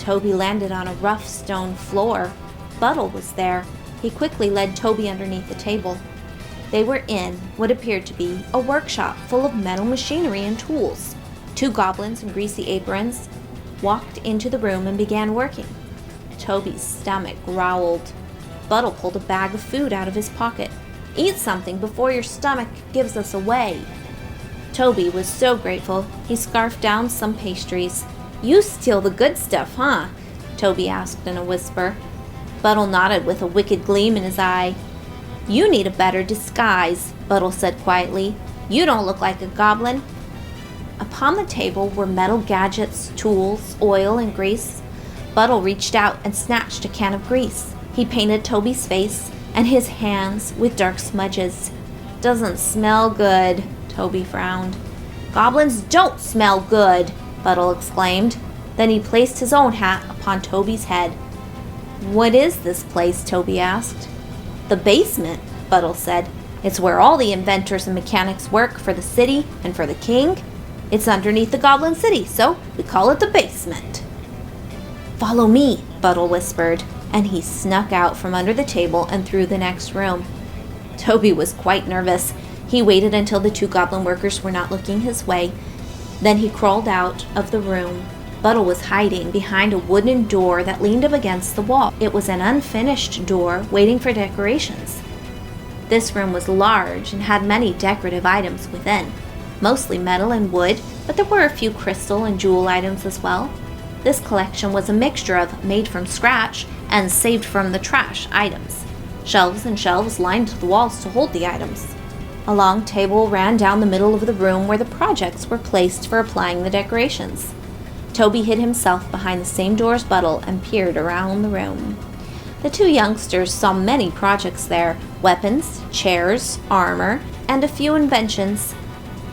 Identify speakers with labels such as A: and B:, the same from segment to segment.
A: Toby landed on a rough stone floor. Buttle was there. He quickly led Toby underneath the table. They were in what appeared to be a workshop full of metal machinery and tools. 2 goblins in greasy aprons walked into the room and began working. Toby's stomach growled. Buttle pulled a bag of food out of his pocket. "Eat something before your stomach gives us away." Toby was so grateful, he scarfed down some pastries. "You steal the good stuff, huh?" Toby asked in a whisper. Buttle nodded with a wicked gleam in his eye. "You need a better disguise," Buttle said quietly. "You don't look like a goblin." Upon the table were metal gadgets, tools, oil, and grease. Buttle reached out and snatched a can of grease. He painted Toby's face and his hands with dark smudges. "Doesn't smell good," Toby frowned. "Goblins don't smell good," Buttle exclaimed. Then he placed his own hat upon Toby's head. "What is this place?" Toby asked. "The basement," Buttle said. "It's where all the inventors and mechanics work for the city and for the king. It's underneath the Goblin City, so we call it the basement." "Follow me," Buttle whispered, and he snuck out from under the table and through the next room. Toby was quite nervous. He waited until the 2 goblin workers were not looking his way. Then he crawled out of the room. Buttle was hiding behind a wooden door that leaned up against the wall. It was an unfinished door waiting for decorations. This room was large and had many decorative items within, mostly metal and wood, but there were a few crystal and jewel items as well. This collection was a mixture of made from scratch and saved from the trash items. Shelves and shelves lined the walls to hold the items. A long table ran down the middle of the room where the projects were placed for applying the decorations. Toby hid himself behind the same door as Buttle and peered around the room. The 2 youngsters saw many projects there: weapons, chairs, armor, and a few inventions.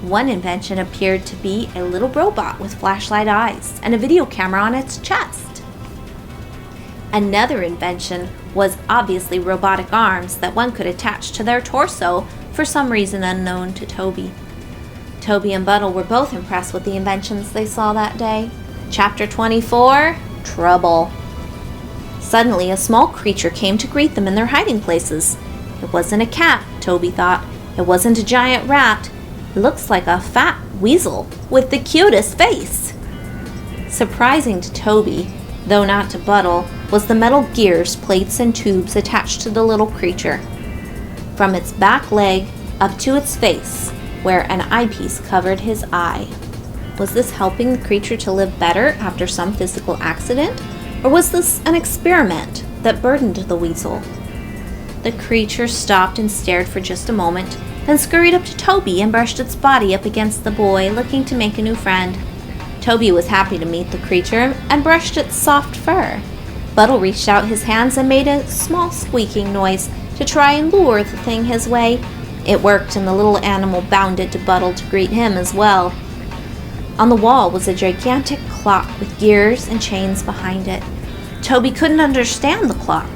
A: One invention appeared to be a little robot with flashlight eyes and a video camera on its chest. Another invention was obviously robotic arms that one could attach to their torso for some reason unknown to Toby. Toby and Buttle were both impressed with the inventions they saw that day. Chapter 24, Trouble. Suddenly, a small creature came to greet them in their hiding places. It wasn't a cat, Toby thought. It wasn't a giant rat. It looks like a fat weasel with the cutest face. Surprising to Toby, though not to Buttle, was the metal gears, plates, and tubes attached to the little creature. From its back leg up to its face, where an eyepiece covered his eye. Was this helping the creature to live better after some physical accident? Or was this an experiment that burdened the weasel? The creature stopped and stared for just a moment, then scurried up to Toby and brushed its body up against the boy, looking to make a new friend. Toby was happy to meet the creature and brushed its soft fur. Buttle reached out his hands and made a small squeaking noise to try and lure the thing his way. It worked, and the little animal bounded to Buttle to greet him as well. On the wall was a gigantic clock with gears and chains behind it. Toby couldn't understand the clock.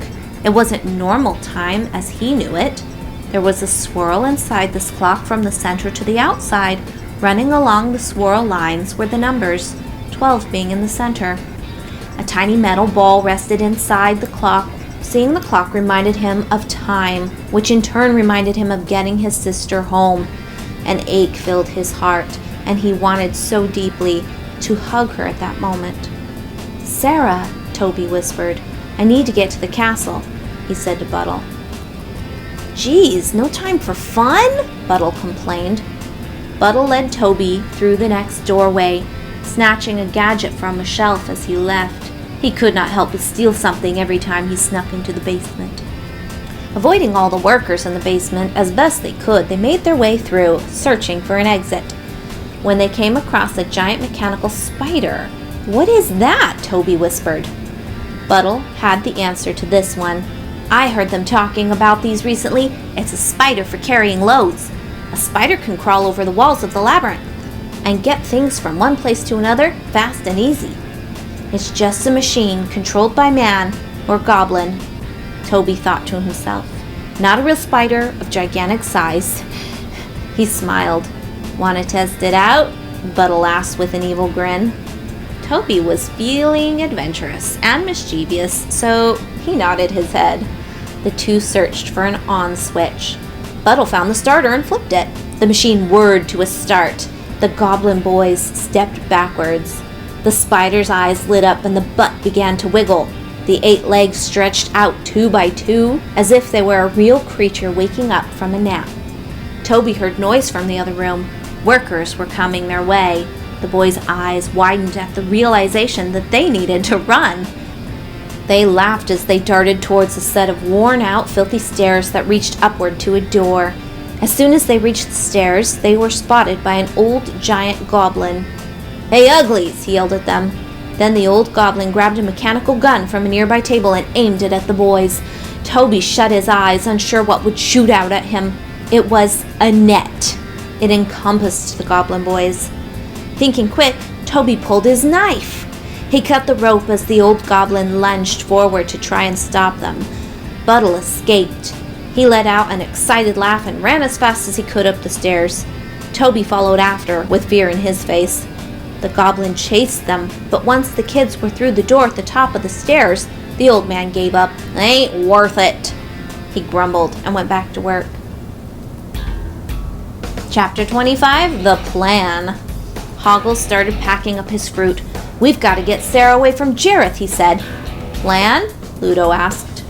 A: It wasn't normal time as he knew it. There was a swirl inside this clock from the center to the outside. Running along the swirl lines were the numbers, 12 being in the center. A tiny metal ball rested inside the clock. Seeing the clock reminded him of time, which in turn reminded him of getting his sister home. An ache filled his heart, and he wanted so deeply to hug her at that moment. "Sarah," Toby whispered, "I need to get to the castle," he said to Buttle. "Geez, no time for fun?" Buttle complained. Buttle led Toby through the next doorway, snatching a gadget from a shelf as he left. He could not help but steal something every time he snuck into the basement. Avoiding all the workers in the basement as best they could, they made their way through, searching for an exit. When they came across a giant mechanical spider. "What is that?" Toby whispered. Buttle had the answer to this one. "I heard them talking about these recently. It's a spider for carrying loads. A spider can crawl over the walls of the labyrinth and get things from one place to another fast and easy. It's just a machine controlled by man or goblin," Toby thought to himself. "Not a real spider of gigantic size." He smiled. "Want to test it out?" Buttle asked with an evil grin. Toby was feeling adventurous and mischievous, so he nodded his head. The two searched for an on switch. Buttle found the starter and flipped it. The machine whirred to a start. The goblin boys stepped backwards. The spider's eyes lit up and the butt began to wiggle. The 8 legs stretched out 2 by 2, as if they were a real creature waking up from a nap. Toby heard noise from the other room. Workers were coming their way. The boys' eyes widened at the realization that they needed to run. They laughed as they darted towards a set of worn-out, filthy stairs that reached upward to a door. As soon as they reached the stairs, they were spotted by an old giant goblin. "Hey, uglies!" he yelled at them. Then the old goblin grabbed a mechanical gun from a nearby table and aimed it at the boys. Toby shut his eyes, unsure what would shoot out at him. It was a net. It encompassed the goblin boys. Thinking quick, Toby pulled his knife. He cut the rope as the old goblin lunged forward to try and stop them. Buttle escaped. He let out an excited laugh and ran as fast as he could up the stairs. Toby followed after, with fear in his face. The goblin chased them, but once the kids were through the door at the top of the stairs, the old man gave up. "Ain't worth it," he grumbled and went back to work. Chapter 25, The Plan. Hoggle started packing up his fruit. "We've got to get Sarah away from Jareth," he said. "Plan?" Ludo asked.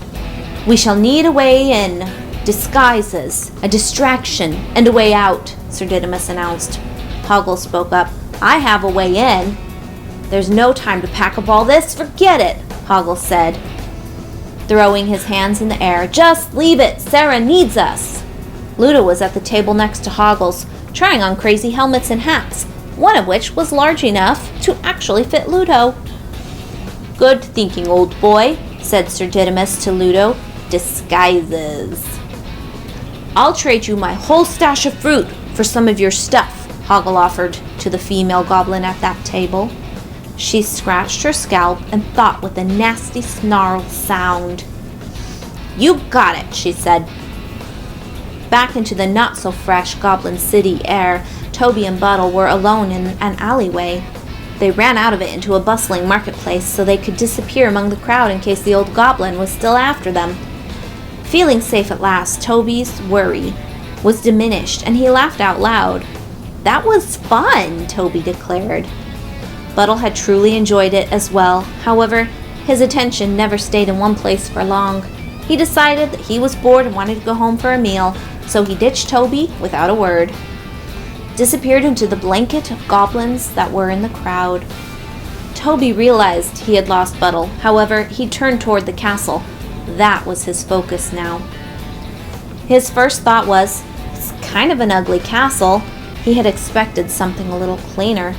A: "We shall need a way in, disguises, a distraction, and a way out," Sir Didymus announced. Hoggle spoke up. "I have a way in." "There's no time to pack up all this. Forget it," Hoggle said, throwing his hands in the air. "Just leave it. Sarah needs us." Ludo was at the table next to Hoggle's, trying on crazy helmets and hats, one of which was large enough to actually fit Ludo. "Good thinking, old boy," said Sir Didymus to Ludo. "Disguises." "I'll trade you my whole stash of fruit for some of your stuff," Hoggle offered to the female goblin at that table. She scratched her scalp and thought with a nasty snarl sound. "You got it," she said. Back into the not-so-fresh Goblin City air, Toby and Buttle were alone in an alleyway. They ran out of it into a bustling marketplace so they could disappear among the crowd in case the old goblin was still after them. Feeling safe at last, Toby's worry was diminished and he laughed out loud. "That was fun," Toby declared. Buttle had truly enjoyed it as well. However, his attention never stayed in one place for long. He decided that he was bored and wanted to go home for a meal, so he ditched Toby without a word. Disappeared into the blanket of goblins that were in the crowd. Toby realized he had lost Buttle. However, he turned toward the castle. That was his focus now. His first thought was, it's kind of an ugly castle. He had expected something a little cleaner.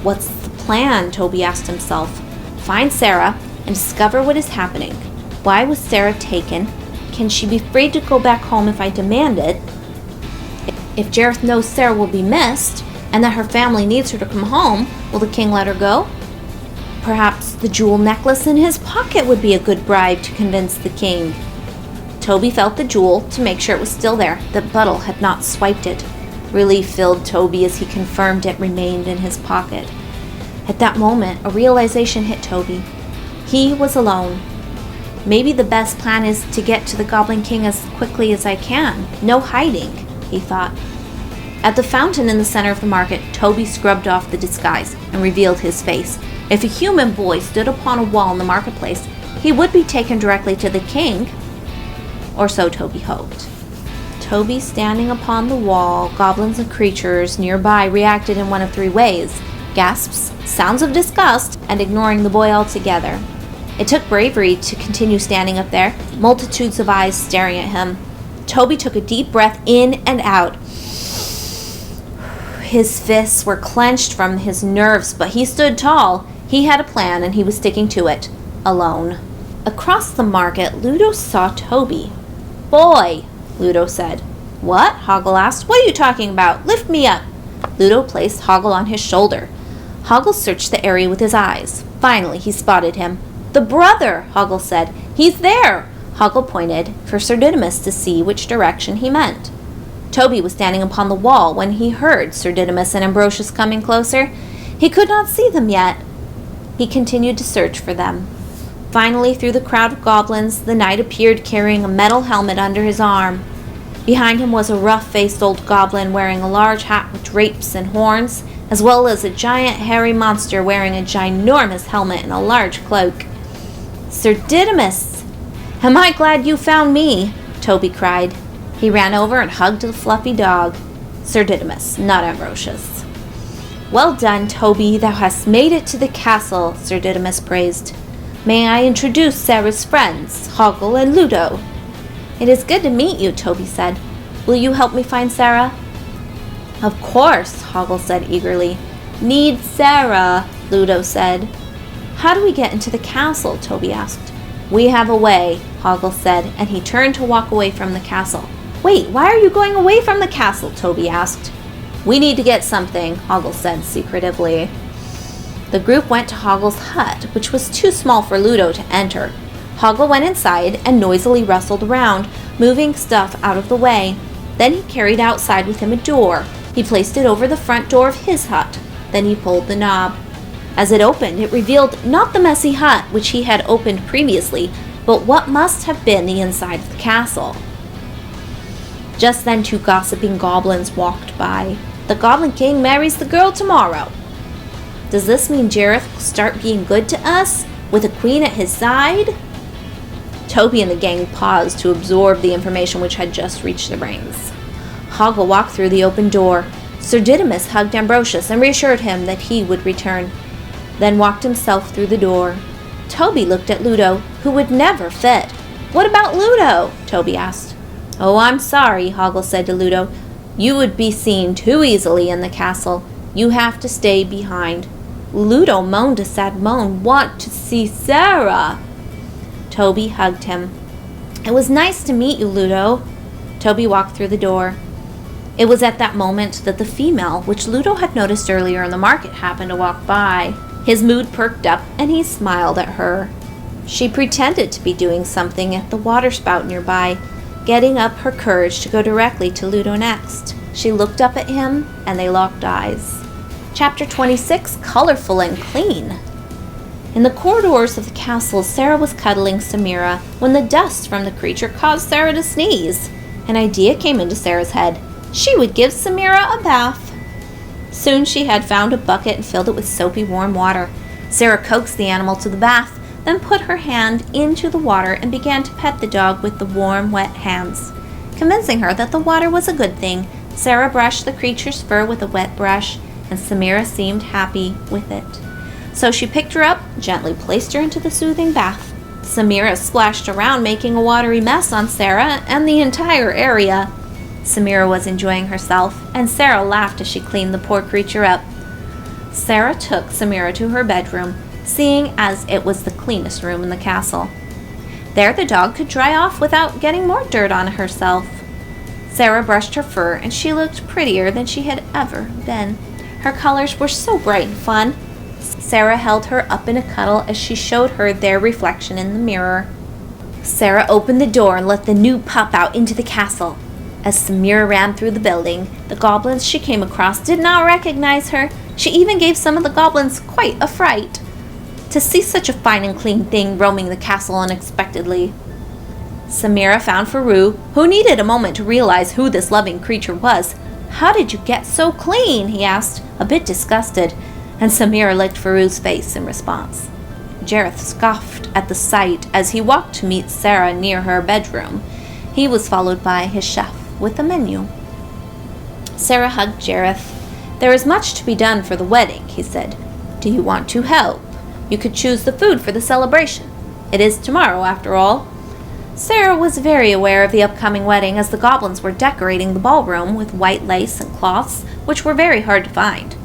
A: What's the plan? Toby asked himself. Find Sarah and discover what is happening. Why was Sarah taken? Can she be free to go back home if I demand it? If Jareth knows Sarah will be missed, and that her family needs her to come home, will the king let her go? Perhaps the jewel necklace in his pocket would be a good bribe to convince the king. Toby felt the jewel to make sure it was still there, that Buttle had not swiped it. Relief filled Toby as he confirmed it remained in his pocket. At that moment, a realization hit Toby. He was alone. Maybe the best plan is to get to the Goblin King as quickly as I can. No hiding, he thought. At the fountain in the center of the market, Toby scrubbed off the disguise and revealed his face. If a human boy stood upon a wall in the marketplace, he would be taken directly to the king, or so Toby hoped. Toby standing upon the wall, goblins and creatures nearby reacted in one of three ways: gasps, sounds of disgust, and ignoring the boy altogether. It took bravery to continue standing up there, multitudes of eyes staring at him. Toby took a deep breath in and out. His fists were clenched from his nerves, but he stood tall. He had a plan, and he was sticking to it, alone. Across the market, Ludo saw Toby. "Boy," Ludo said. "What?" Hoggle asked. "What are you talking about? Lift me up." Ludo placed Hoggle on his shoulder. Hoggle searched the area with his eyes. Finally, he spotted him. "The brother," Hoggle said. "He's there." Hoggle pointed for Sir Didymus to see which direction he meant. Toby was standing upon the wall when he heard Sir Didymus and Ambrosius coming closer. He could not see them yet. He continued to search for them. Finally, through the crowd of goblins, the knight appeared carrying a metal helmet under his arm. Behind him was a rough-faced old goblin wearing a large hat with drapes and horns, as well as a giant hairy monster wearing a ginormous helmet and a large cloak. "Sir Didymus! Am I glad you found me!" Toby cried. He ran over and hugged the fluffy dog. Sir Didymus, not Ambrosius. "Well done, Toby, thou hast made it to the castle," Sir Didymus praised. "May I introduce Sarah's friends, Hoggle and Ludo?" "It is good to meet you," Toby said. "Will you help me find Sarah?" "Of course," Hoggle said eagerly. "Need Sarah," Ludo said. "How do we get into the castle?" Toby asked. "We have a way," Hoggle said, and he turned to walk away from the castle. "Wait, why are you going away from the castle?" Toby asked. "We need to get something," Hoggle said secretively. The group went to Hoggle's hut, which was too small for Ludo to enter. Hoggle went inside and noisily rustled around, moving stuff out of the way. Then he carried outside with him a door. He placed it over the front door of his hut. Then he pulled the knob. As it opened, it revealed not the messy hut which he had opened previously, but what must have been the inside of the castle. Just then 2 gossiping goblins walked by. "The Goblin King marries the girl tomorrow." "Does this mean Jareth will start being good to us, with a queen at his side?" Toby and the gang paused to absorb the information which had just reached their brains. Hoggle walked through the open door. Sir Didymus hugged Ambrosius and reassured him that he would return, then walked himself through the door. Toby looked at Ludo, who would never fit. "What about Ludo?" Toby asked. "Oh, I'm sorry," Hoggle said to Ludo. "You would be seen too easily in the castle. You have to stay behind." Ludo moaned a sad moan. "Want to see Sarah." Toby hugged him. "It was nice to meet you, Ludo." Toby walked through the door. It was at that moment that the female, which Ludo had noticed earlier in the market, happened to walk by. His mood perked up, and he smiled at her. She pretended to be doing something at the water spout nearby, getting up her courage to go directly to Ludo next. She looked up at him, and they locked eyes. Chapter 26, Colorful and Clean. In the corridors of the castle, Sarah was cuddling Samira when the dust from the creature caused Sarah to sneeze. An idea came into Sarah's head. She would give Samira a bath. Soon she had found a bucket and filled it with soapy warm water. Sarah coaxed the animal to the bath, then put her hand into the water and began to pet the dog with the warm, wet hands. Convincing her that the water was a good thing, Sarah brushed the creature's fur with a wet brush, and Samira seemed happy with it. So she picked her up, gently placed her into the soothing bath. Samira splashed around, making a watery mess on Sarah and the entire area. Samira was enjoying herself, and Sarah laughed as she cleaned the poor creature up. Sarah took Samira to her bedroom, seeing as it was the cleanest room in the castle. There the dog could dry off without getting more dirt on herself. Sarah brushed her fur, and she looked prettier than she had ever been. Her colors were so bright and fun. Sarah held her up in a cuddle as she showed her their reflection in the mirror. Sarah opened the door and let the new pup out into the castle. As Samira ran through the building, the goblins she came across did not recognize her. She even gave some of the goblins quite a fright to see such a fine and clean thing roaming the castle unexpectedly. Samira found Faru, who needed a moment to realize who this loving creature was. "How did you get so clean?" he asked, a bit disgusted, and Samira licked Faru's face in response. Jareth scoffed at the sight as he walked to meet Sarah near her bedroom. He was followed by his chef with a menu. Sarah hugged Jareth. "There is much to be done for the wedding," he said. "Do you want to help? You could choose the food for the celebration. It is tomorrow, after all." Sarah was very aware of the upcoming wedding, as the goblins were decorating the ballroom with white lace and cloths, which were very hard to find.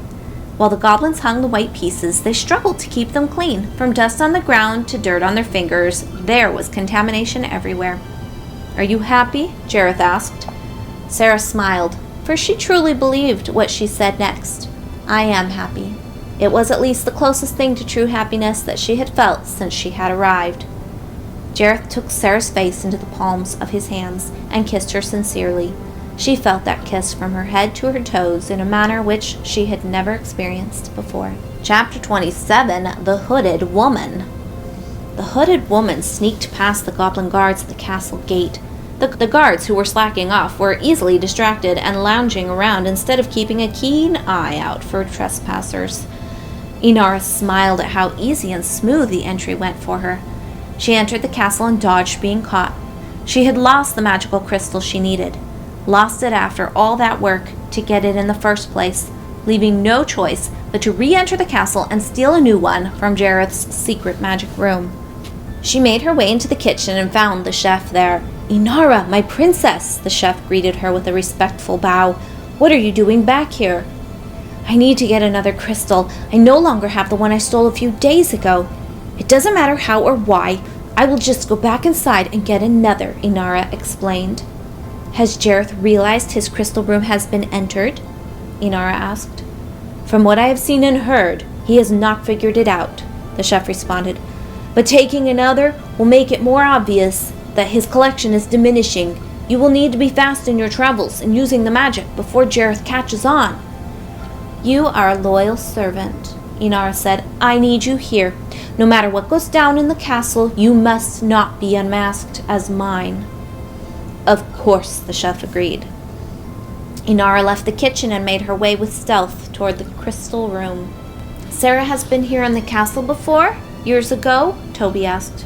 A: While the goblins hung the white pieces, they struggled to keep them clean. From dust on the ground to dirt on their fingers, there was contamination everywhere. "Are you happy?" Jareth asked. Sarah smiled, for she truly believed what she said next. "I am happy." It was at least the closest thing to true happiness that she had felt since she had arrived. Jareth took Sarah's face into the palms of his hands and kissed her sincerely. She felt that kiss from her head to her toes in a manner which she had never experienced before. Chapter 27. The Hooded Woman. The hooded woman sneaked past the goblin guards at the castle gate. The guards, who were slacking off, were easily distracted and lounging around instead of keeping a keen eye out for trespassers. Inara smiled at how easy and smooth the entry went for her. She entered the castle and dodged being caught. She had lost the magical crystal she needed. Lost it after all that work to get it in the first place, leaving no choice but to re-enter the castle and steal a new one from Jareth's secret magic room. She made her way into the kitchen and found the chef there. "Inara, my princess," the chef greeted her with a respectful bow. "What are you doing back here?" "I need to get another crystal. I no longer have the one I stole a few days ago. It doesn't matter how or why. I will just go back inside and get another," Inara explained. "Has Jareth realized his crystal room has been entered?" Inara asked. "From what I have seen and heard, he has not figured it out," the chef responded. "But taking another will make it more obvious that his collection is diminishing. You will need to be fast in your travels and using the magic before Jareth catches on." "You are a loyal servant," Inara said. "I need you here. No matter what goes down in the castle, you must not be unmasked as mine." "Of course," the chef agreed. Inara left the kitchen and made her way with stealth toward the crystal room. "Sarah has been here in the castle before? Years ago?" Toby asked.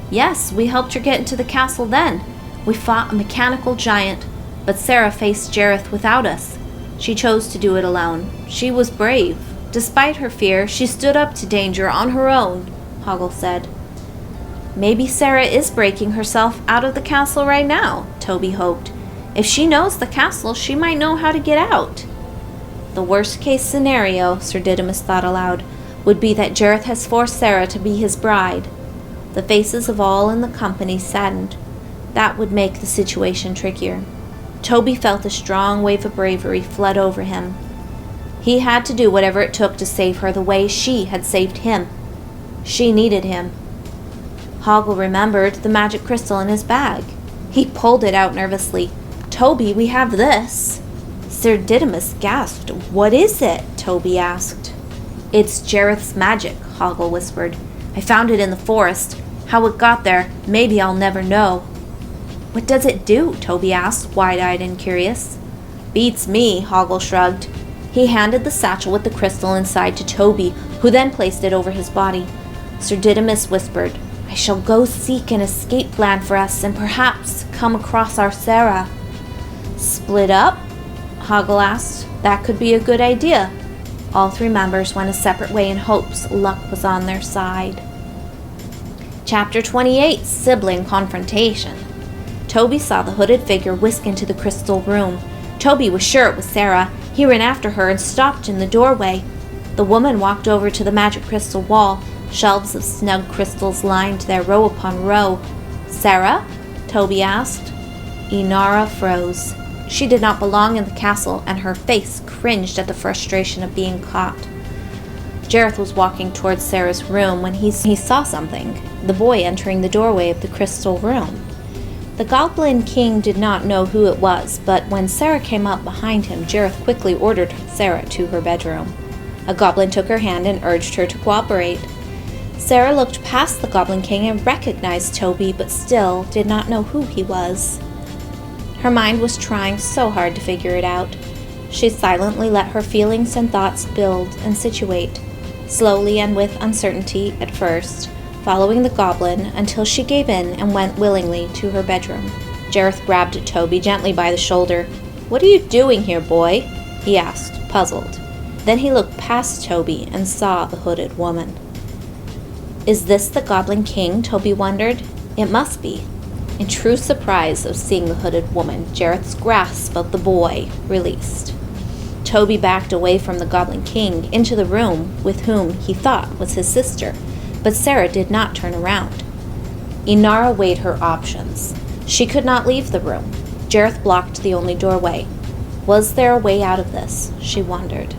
A: "Yes, we helped her get into the castle then. We fought a mechanical giant, but Sarah faced Jareth without us. She chose to do it alone. She was brave. Despite her fear, she stood up to danger on her own," Hoggle said. "Maybe Sarah is breaking herself out of the castle right now," Toby hoped. "If she knows the castle, she might know how to get out." "The worst-case scenario," Sir Didymus thought aloud, "would be that Jareth has forced Sarah to be his bride." The faces of all in the company saddened. That would make the situation trickier. Toby felt a strong wave of bravery flood over him. He had to do whatever it took to save her the way she had saved him. She needed him. Hoggle remembered the magic crystal in his bag. He pulled it out nervously. "Toby, we have this." Sir Didymus gasped. "What is it?" Toby asked. "It's Jareth's magic," Hoggle whispered. "I found it in the forest. How it got there, maybe I'll never know." "What does it do?" Toby asked, wide-eyed and curious. "Beats me," Hoggle shrugged. He handed the satchel with the crystal inside to Toby, who then placed it over his body. Sir Didymus whispered, "I shall go seek an escape plan for us and perhaps come across our Sarah." "Split up?" Hoggle asked. "That could be a good idea." All three members went a separate way in hopes luck was on their side. Chapter 28. Sibling Confrontation. Toby saw the hooded figure whisk into the crystal room. Toby was sure it was Sarah. He ran after her and stopped in the doorway. The woman walked over to the magic crystal wall. Shelves of snug crystals lined there row upon row. "Sarah?" Toby asked. Inara froze. She did not belong in the castle, and her face cringed at the frustration of being caught. Jareth was walking towards Sarah's room when he saw something, the boy entering the doorway of the crystal room. The Goblin King did not know who it was, but when Sarah came up behind him, Jareth quickly ordered Sarah to her bedroom. A goblin took her hand and urged her to cooperate. Sarah looked past the Goblin King and recognized Toby, but still did not know who he was. Her mind was trying so hard to figure it out. She silently let her feelings and thoughts build and situate, slowly and with uncertainty at first, following the goblin until she gave in and went willingly to her bedroom. Jareth grabbed Toby gently by the shoulder. "What are you doing here, boy?" he asked, puzzled. Then he looked past Toby and saw the hooded woman. "Is this the Goblin King?" Toby wondered. It must be. In true surprise of seeing the hooded woman, Jareth's grasp of the boy released. Toby backed away from the Goblin King into the room with whom he thought was his sister, but Sarah did not turn around. Inara weighed her options. She could not leave the room. Jareth blocked the only doorway. Was there a way out of this? She wondered.